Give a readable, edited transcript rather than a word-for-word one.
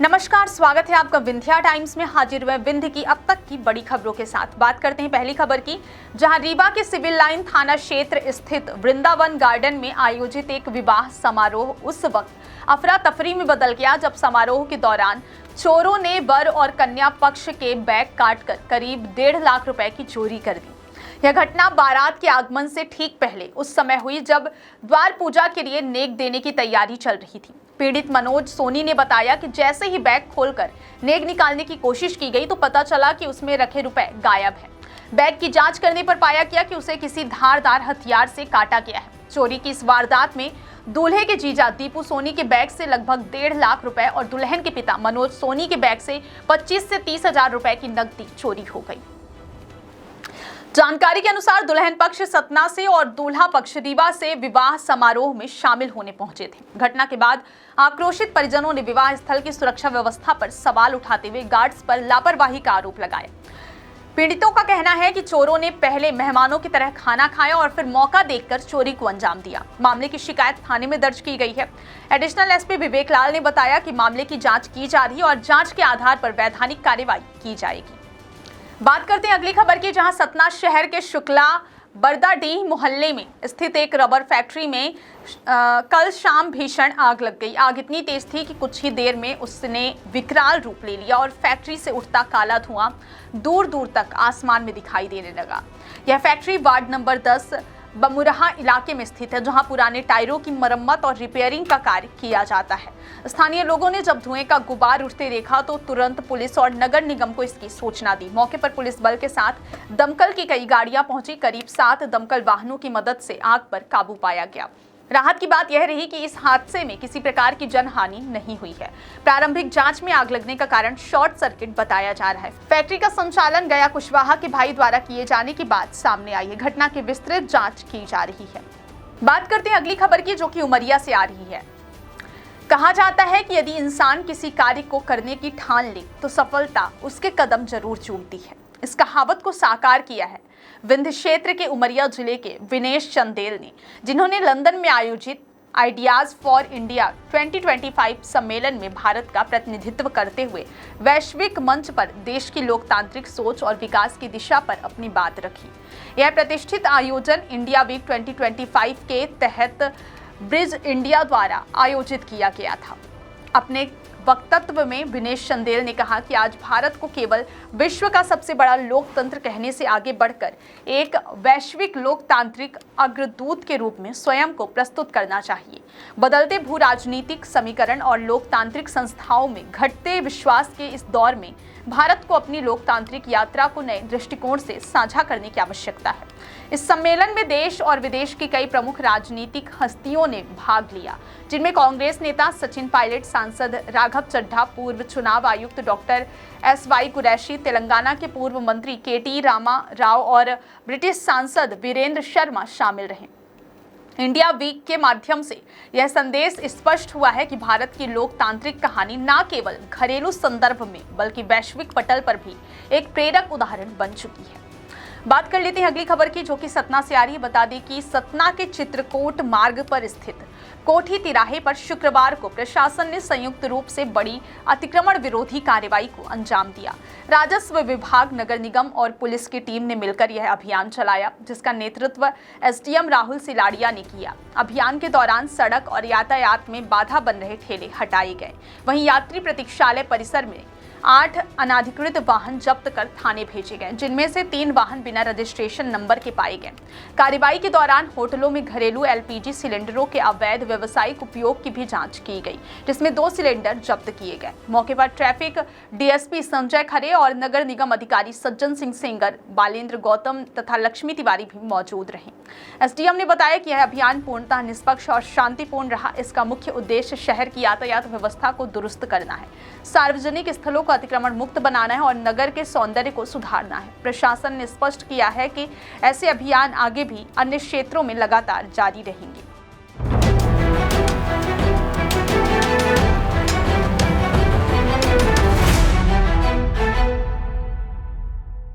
नमस्कार, स्वागत है आपका विंध्या टाइम्स में। हाजिर हुए विंध्य की अब तक की बड़ी खबरों के साथ। बात करते हैं पहली खबर की, जहां रीवा के सिविल लाइन थाना क्षेत्र स्थित वृंदावन गार्डन में आयोजित एक विवाह समारोह उस वक्त अफरा तफरी में बदल गया जब समारोह के दौरान चोरों ने वर और कन्या पक्ष के बैग काटकर करीब 1.5 लाख रुपए की चोरी कर दी। यह घटना बारात के आगमन से ठीक पहले उस समय हुई जब द्वार पूजा के लिए नेक देने की तैयारी चल रही थी। पीड़ित मनोज सोनी ने बताया कि जैसे ही बैग खोलकर नेक निकालने की कोशिश की गई तो पता चला कि उसमें रखे रुपए गायब हैं। बैग की जांच करने पर पाया गया कि उसे किसी धारदार हथियार से काटा गया है। चोरी की इस वारदात में दूल्हे के जीजा दीपू सोनी के बैग से लगभग 1.5 लाख रुपए और दुल्हन के पिता मनोज सोनी के बैग से 25 से 30 हजार रुपए की नकदी चोरी हो गई। जानकारी के अनुसार दुल्हन पक्ष सतना से और दूल्हा पक्ष रीवा से विवाह समारोह में शामिल होने पहुंचे थे। घटना के बाद आक्रोशित परिजनों ने विवाह स्थल की सुरक्षा व्यवस्था पर सवाल उठाते हुए गार्ड्स पर लापरवाही का आरोप लगाया। पीड़ितों का कहना है कि चोरों ने पहले मेहमानों की तरह खाना खाया और फिर मौका देखकर चोरी को अंजाम दिया। मामले की शिकायत थाने में दर्ज की गई है। एडिशनल एसपी विवेक लाल ने बताया कि मामले की जांच की जा रही है और जांच के आधार पर वैधानिक कार्रवाई की जाएगी। बात करते हैं अगली खबर की, जहां सतना शहर के शुक्ला बरदाडीह मोहल्ले में स्थित एक रबर फैक्ट्री में कल शाम भीषण आग लग गई। आग इतनी तेज थी कि कुछ ही देर में उसने विकराल रूप ले लिया और फैक्ट्री से उठता काला धुआं दूर दूर तक आसमान में दिखाई देने लगा। यह फैक्ट्री वार्ड नंबर 10 बमुरहा इलाके में स्थित है, जहां पुराने टायरों की मरम्मत और रिपेयरिंग का कार्य किया जाता है। स्थानीय लोगों ने जब धुएं का गुबार उठते देखा तो तुरंत पुलिस और नगर निगम को इसकी सूचना दी। मौके पर पुलिस बल के साथ दमकल की कई गाड़ियां पहुंची। करीब 7 दमकल वाहनों की मदद से आग पर काबू पाया गया। राहत की बात यह रही कि इस हादसे में किसी प्रकार की जनहानि नहीं हुई है। प्रारंभिक जांच में आग लगने का कारण शॉर्ट सर्किट बताया जा रहा है। फैक्ट्री का संचालन गया कुशवाहा के भाई द्वारा किए जाने की बात सामने आई है। घटना की विस्तृत जांच की जा रही है। बात करते हैं अगली खबर की, जो कि उमरिया से आ रही है। कहा जाता है कि यदि इंसान किसी कार्य को करने की ठान ले तो सफलता उसके कदम जरूर चूमती है। इस कहावत को साकार किया है विंध्य क्षेत्र के उमरिया जिले के विनेश चंदेल ने, जिन्होंने लंदन में आयोजित आइडियाज फॉर इंडिया 2025 सम्मेलन में भारत का प्रतिनिधित्व करते हुए वैश्विक मंच पर देश की लोकतांत्रिक सोच और विकास की दिशा पर अपनी बात रखी। यह प्रतिष्ठित आयोजन इंडिया वीक 2025 के तहत ब्रिज इंडिया द्वारा आयोजित किया गया था। अपने वक्तव्य में विनेश चंदेल ने कहा कि आज भारत को केवल विश्व का सबसे बड़ा लोकतंत्र कहने से आगे बढ़कर एक वैश्विक लोकतांत्रिक अग्रदूत के रूप में स्वयं को प्रस्तुत करना चाहिए। बदलते भू राजनीतिक समीकरण और लोकतांत्रिक संस्थाओं में घटते विश्वास के इस दौर में भारत को अपनी लोकतांत्रिक यात्रा को नए दृष्टिकोण से साझा करने की आवश्यकता है। इस सम्मेलन में देश और विदेश की कई प्रमुख राजनीतिक हस्तियों ने भाग लिया, जिनमें कांग्रेस नेता सचिन पायलट, सांसद राघव चड्ढा, पूर्व चुनाव आयुक्त डॉक्टर SY कुरैशी, तेलंगाना के पूर्व मंत्री KT रामा राव और ब्रिटिश सांसद वीरेंद्र शर्मा शामिल रहे। इंडिया वीक के माध्यम से यह संदेश स्पष्ट हुआ है कि भारत की लोकतांत्रिक कहानी न केवल घरेलू संदर्भ में बल्कि वैश्विक पटल पर भी एक प्रेरक उदाहरण बन चुकी है। बात कर लेते हैं अगली खबर की, जो कि सतना से आ रही है। बता दें कि सतना के चित्रकूट मार्ग पर स्थित कोठी तिराहे पर शुक्रवार को प्रशासन ने संयुक्त रूप से बड़ी अतिक्रमण विरोधी कार्रवाई को अंजाम दिया। राजस्व विभाग, नगर निगम और पुलिस की टीम ने मिलकर यह अभियान चलाया, जिसका नेतृत्व SDM राहुल सिलाड़िया ने किया। अभियान के दौरान सड़क और यातायात में बाधा बन रहे ठेले हटाए गए। वहीं यात्री प्रतीक्षालय परिसर में 8 अनाधिकृत वाहन जब्त कर थाने भेजे गए, जिनमें से 3 वाहन बिना रजिस्ट्रेशन नंबर के पाए गए। कार्रवाई के दौरान होटलों में घरेलू LPG सिलेंडरों के अवैध व्यावसायिक उपयोग की भी जांच की गई, जिसमें 2 सिलेंडर जब्त किए गए। मौके पर ट्रैफिक DSP संजय खरे और नगर निगम अधिकारी सज्जन सिंह सेंगर, बालेंद्र गौतम तथा लक्ष्मी तिवारी भी मौजूद रहे। SDM ने बताया कि यह अभियान पूर्णतः निष्पक्ष और शांतिपूर्ण रहा। इसका मुख्य उद्देश्य शहर की यातायात व्यवस्था को दुरुस्त करना है, सार्वजनिक स्थलों अतिक्रमण मुक्त बनाना है और नगर के सौंदर्य को सुधारना है। प्रशासन ने स्पष्ट किया है कि ऐसे अभियान आगे भी अन्य क्षेत्रों में लगातार जारी रहेंगे।